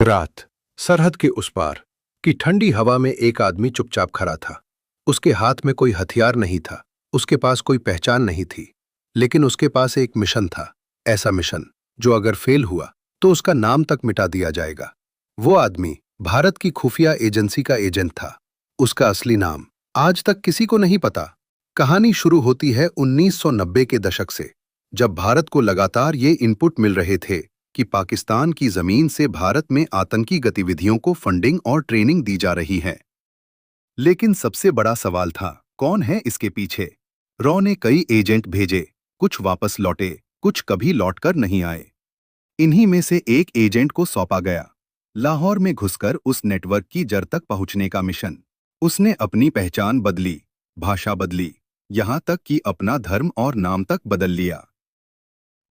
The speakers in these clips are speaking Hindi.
रात, सरहद के उस पार की ठंडी हवा में एक आदमी चुपचाप खड़ा था। उसके हाथ में कोई हथियार नहीं था, उसके पास कोई पहचान नहीं थी, लेकिन उसके पास एक मिशन था। ऐसा मिशन जो अगर फेल हुआ तो उसका नाम तक मिटा दिया जाएगा। वो आदमी भारत की खुफिया एजेंसी का एजेंट था। उसका असली नाम आज तक किसी को नहीं पता। कहानी शुरू होती है 1990 के दशक से, जब भारत को लगातार ये इनपुट मिल रहे थे कि पाकिस्तान की जमीन से भारत में आतंकी गतिविधियों को फंडिंग और ट्रेनिंग दी जा रही है। लेकिन सबसे बड़ा सवाल था, कौन है इसके पीछे? रॉ ने कई एजेंट भेजे, कुछ वापस लौटे, कुछ कभी लौटकर नहीं आए। इन्हीं में से एक एजेंट को सौंपा गया लाहौर में घुसकर उस नेटवर्क की जड़ तक पहुंचने का मिशन। उसने अपनी पहचान बदली, भाषा बदली, यहां तक कि अपना धर्म और नाम तक बदल लिया।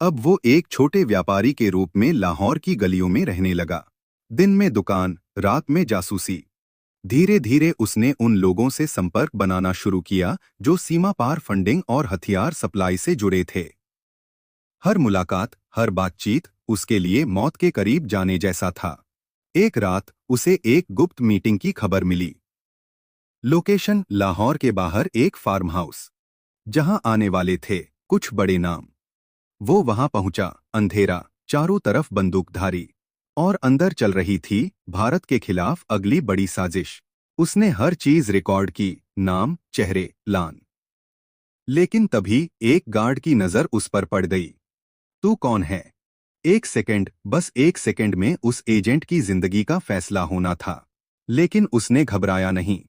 अब वो एक छोटे व्यापारी के रूप में लाहौर की गलियों में रहने लगा। दिन में दुकान, रात में जासूसी। धीरे धीरे उसने उन लोगों से संपर्क बनाना शुरू किया जो सीमा पार फंडिंग और हथियार सप्लाई से जुड़े थे। हर मुलाकात, हर बातचीत उसके लिए मौत के करीब जाने जैसा था। एक रात उसे एक गुप्त मीटिंग की खबर मिली। लोकेशन लाहौर के बाहर एक फार्म हाउस, जहां आने वाले थे कुछ बड़े नाम। वो वहां पहुंचा, अंधेरा, चारों तरफ बंदूकधारी, और अंदर चल रही थी भारत के खिलाफ अगली बड़ी साजिश। उसने हर चीज रिकॉर्ड की, नाम, चेहरे, प्लान। लेकिन तभी एक गार्ड की नजर उस पर पड़ गई। तू कौन है? एक सेकंड, बस एक सेकंड में उस एजेंट की जिंदगी का फैसला होना था। लेकिन उसने घबराया नहीं।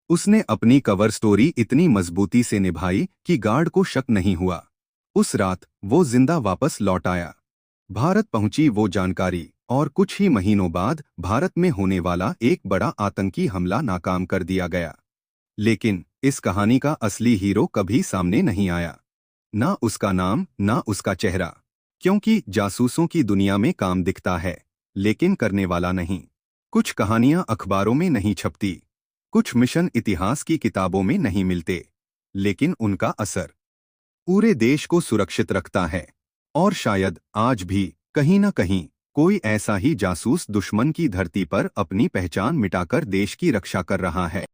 उसने अपनी कवर स्टोरी इतनी मजबूती से निभाई कि गार्ड को शक नहीं हुआ। उस रात वो जिंदा वापस लौट आया। भारत पहुंची वो जानकारी, और कुछ ही महीनों बाद भारत में होने वाला एक बड़ा आतंकी हमला नाकाम कर दिया गया। लेकिन इस कहानी का असली हीरो कभी सामने नहीं आया। ना उसका नाम, ना उसका चेहरा। क्योंकि जासूसों की दुनिया में काम दिखता है, लेकिन करने वाला नहीं। कुछ कहानियां अखबारों में नहीं छपती, कुछ मिशन इतिहास की किताबों में नहीं मिलते, लेकिन उनका असर पूरे देश को सुरक्षित रखता है। और शायद आज भी कहीं न कहीं कोई ऐसा ही जासूस दुश्मन की धरती पर अपनी पहचान मिटाकर देश की रक्षा कर रहा है।